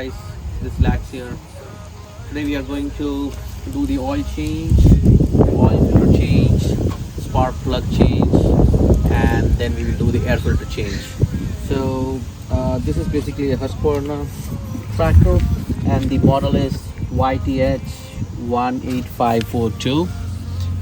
Guys, this Lax here. Today we are going to do the oil change, oil filter change, spark plug change, and then we will do the air filter change. So this is basically a Husqvarna tractor, and the model is YTH 18542.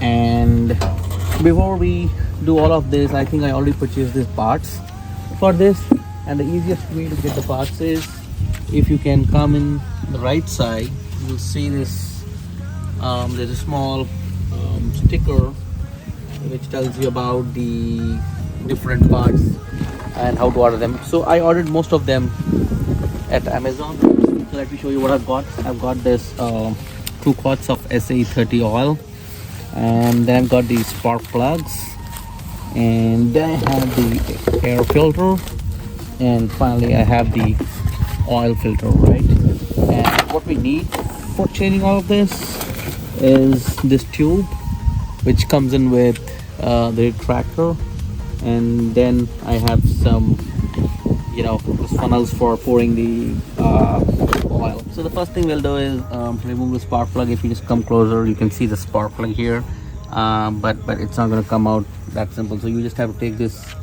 And before we do all of this, I think I already purchased these parts for this, and the easiest way to get the parts is if you can come in the right side. You'll see this there's a small sticker which tells you about the different parts and how to order them. So I ordered most of them at Amazon. So let me show you what I've got. I've got this 2 quarts of SA30 oil, and then I've got these spark plugs, and then I have the air filter, and finally I have the oil filter, right? And what we need for changing all of this is this tube which comes in with the tractor, and then I have some funnels for pouring the oil. So the first thing we'll do is remove the spark plug. If you just come closer, you can see the spark plug here, but it's not going to come out that simple. So you just have to take this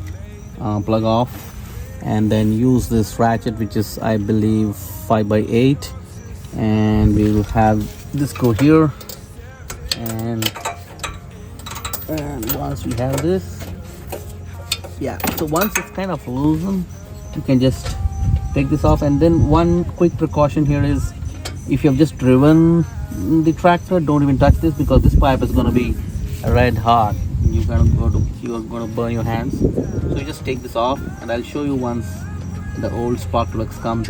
plug off and then use this ratchet, which is I believe 5x8, and we will have this go here, and once we have this, so once it's kind of loosened, you can just take this off. And then one quick precaution here is, if you have just driven the tractor, don't even touch this, because this pipe is going to be red hot. You're going to burn your hands. So you just take this off, and I'll show you once the old spark plugs comes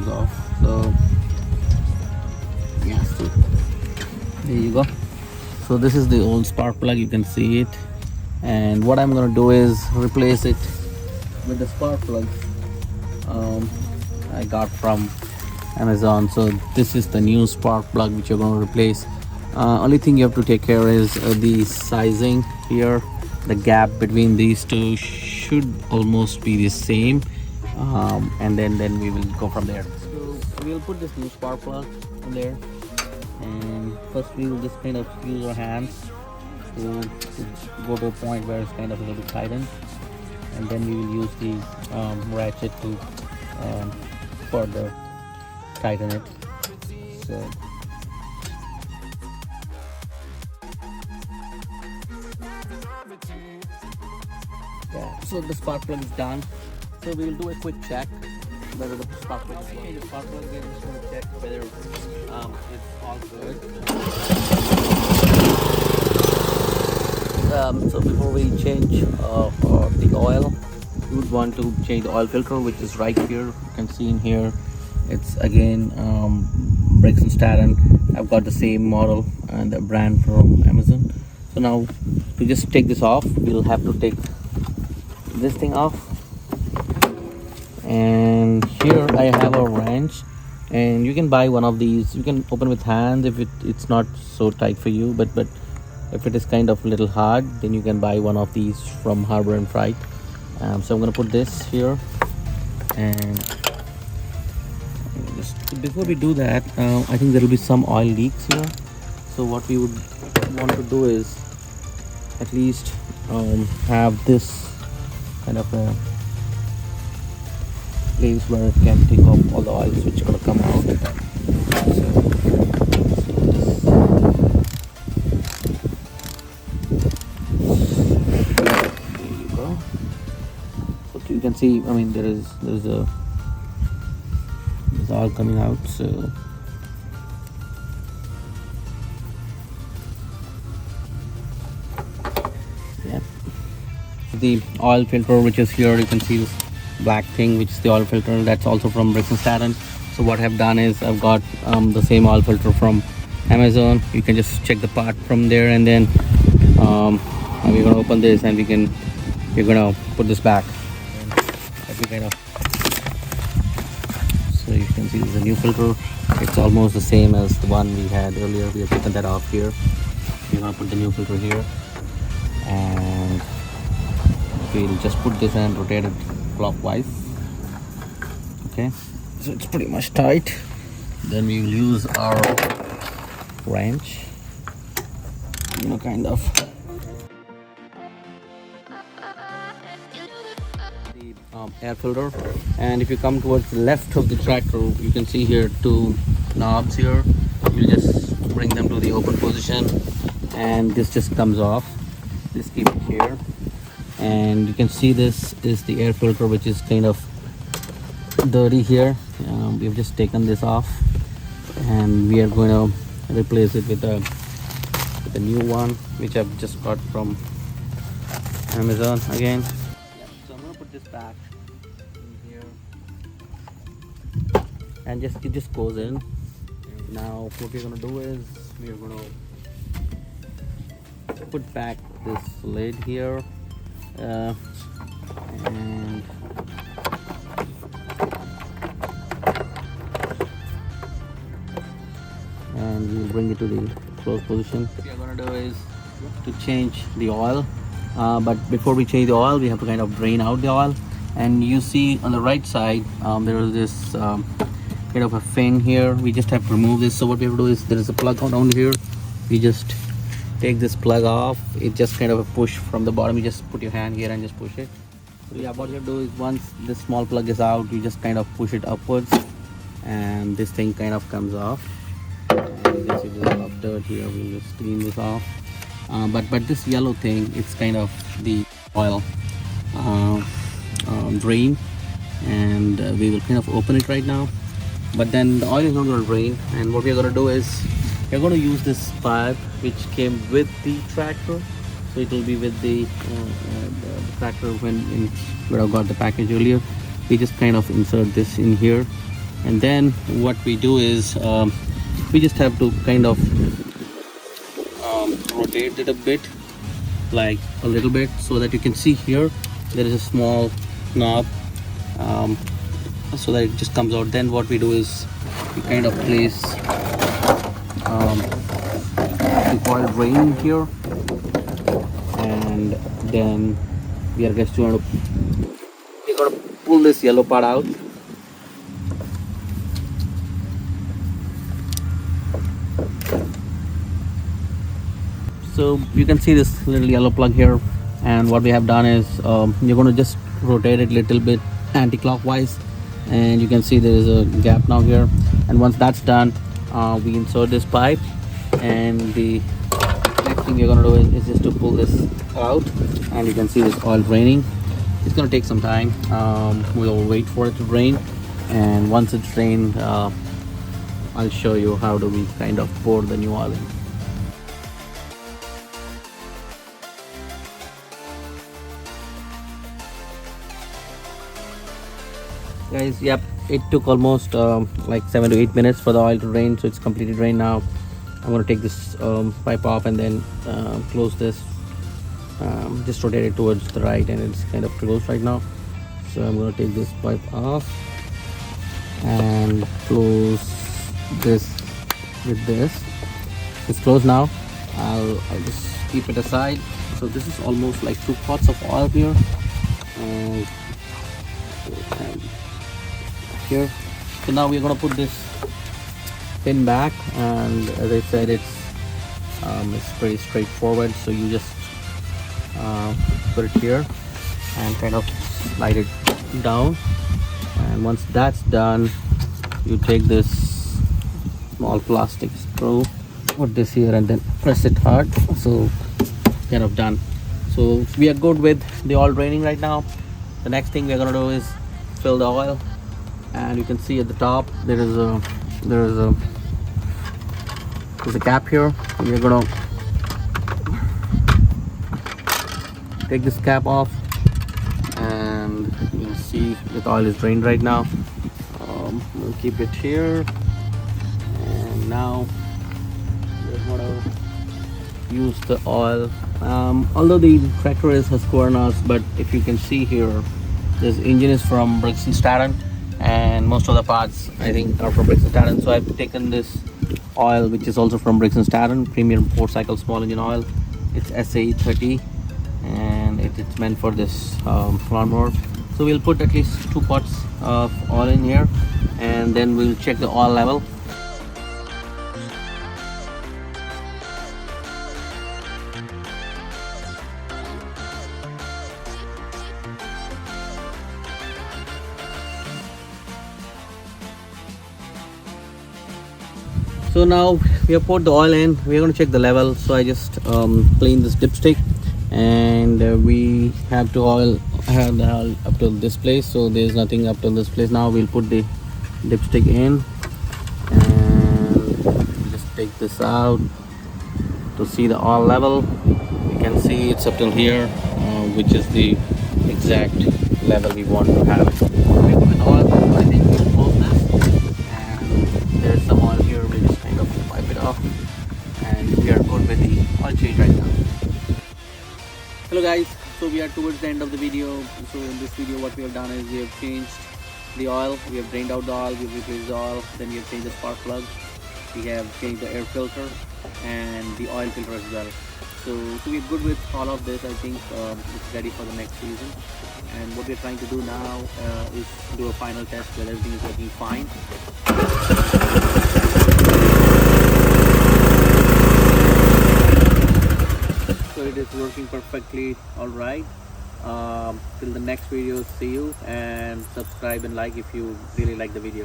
off. So so there you go. So this is the old spark plug, you can see it, and what I'm going to do is replace it with the spark plugs I got from Amazon. So this is the new spark plug which you're going to replace. Only thing you have to take care is the sizing here. The gap between these two should almost be the same, and then we will go from there. So we'll put this new spark plug in there, and first we will just kind of use our hands to go to a point where it's kind of a little bit tightened, and then we will use the ratchet to further tighten it. So so the spark plug is done. So we will do a quick check whether the spark plug is working. The spark plug, we are just going to check whether it's all good. So before we change the oil, we would want to change the oil filter, which is right here. You can see in here, it's again Briggs & Stratton. I've got the same model and the brand from Amazon. So now to just take this off, we'll have to take this thing off, and here I have a wrench, and you can buy one of these. You can open with hands if it's not so tight for you, but if it is kind of a little hard, then you can buy one of these from Harbor and Freight. So I'm going to put this here, and just before we do that, I think there will be some oil leaks here. So what we would want to do is at least have this kind of a place where it can take off all the oils which is going to come out. There you go. So you can see, I mean, there's oil coming out. So the oil filter, which is here, you can see this black thing, which is the oil filter. That's also from Briggs & Stratton. So what I've done is I've got the same oil filter from Amazon. You can just check the part from there, and then we're going to open this, and we're going to put this back. So you can see this is a new filter. It's almost the same as the one we had earlier. We have taken that off here. We're going to put the new filter here, and we'll just put this and rotate it clockwise. Okay, so it's pretty much tight. Then we will use our wrench, kind of the air filter. And if you come towards the left of the tractor, you can see here two knobs here. You just bring them to the open position and this just comes off. Just keep it here, and you can see this is the air filter, which is kind of dirty here. We've just taken this off and we are going to replace it with a new one, which I've just got from Amazon again. So I'm gonna put this back in here, and it just goes in. Now what we're gonna do is we're gonna put back this lid here, and we'll bring it to the closed position. What we're gonna do is to change the oil, but before we change the oil, we have to kind of drain out the oil. And you see on the right side, there is this kind of a fin here. We just have to remove this. So what we have to do is there is a plug down here. We just take this plug off. It just kind of a push from the bottom. You just put your hand here and just push it. So yeah, what you have to do is once this small plug is out, you just kind of push it upwards and this thing kind of comes off. And you can see there's a lot of dirt here. We'll just clean this off. But this yellow thing, it's kind of the oil drain, and we will kind of open it right now. But then the oil is not going to drain, and what we are going to do is we're going to use this pipe which came with the tractor. So it will be with the tractor when I got the package earlier. We just kind of insert this in here, and then what we do is we just have to kind of rotate it a bit, like a little bit, so that you can see here there is a small knob, so that it just comes out. Then what we do is we kind of place the oil drain here, and then we are just going to pull this yellow part out. So you can see this little yellow plug here, and what we have done is you're going to just rotate it a little bit anti-clockwise, and you can see there is a gap now here. And once that's done, we insert this pipe, and the next thing you're going to do is just to pull this out, and you can see this oil draining. It's going to take some time. We'll wait for it to drain, and once it's drained, I'll show you how do we kind of pour the new oil in. Guys, yep, it took almost like 7 to 8 minutes for the oil to drain, so it's completely drained now. I'm going to take this pipe off and then close this. Just rotate it towards the right, and it's kind of closed right now. So I'm going to take this pipe off and close this with this. It's closed now. I'll just keep it aside. So this is almost like 2 pots of oil here, and here. So now we're going to put this pin back, and as I said, it's pretty straightforward. So you just put it here and kind of slide it down, and once that's done, you take this small plastic screw, put this here, and then press it hard. So kind of done. So we are good with the oil draining right now. The next thing we're going to do is fill the oil, and you can see at the top there's a cap here. We're gonna take this cap off, and you can see the oil is drained right now. We'll keep it here, and now we're gonna use the oil. Although the tractor is Husqvarna's, but if you can see here, this engine is from Briggs & Stratton, and most of the parts I think are from Briggs & Stratton. So I've taken this oil, which is also from Briggs & Stratton, premium 4-cycle small engine oil. It's SAE 30, and it's meant for this lawnmower. So we'll put at least 2 pots of oil in here, and then we'll check the oil level. So now we have poured the oil in. We're going to check the level. So I just clean this dipstick, and we have to have the oil up to this place. So there's nothing up to this place. Now we'll put the dipstick in and just take this out to see the oil level. You can see it's up till here, which is the exact level we want to have it. With oil, I think we'll close this, and there's some oil here. We'll just kind of wipe it off, and we are good with the oil change right now. Hello guys, so we are towards the end of the video. So in this video what we have done is we have changed the oil, we have drained out the oil, we have replaced the oil, then we have changed the spark plug, we have changed the air filter and the oil filter as well. So we're good with all of this. I think it's ready for the next season, and what we're trying to do now is do a final test whether everything is working fine. So it is working perfectly all right. Till the next video, see you, and subscribe and like if you really like the video.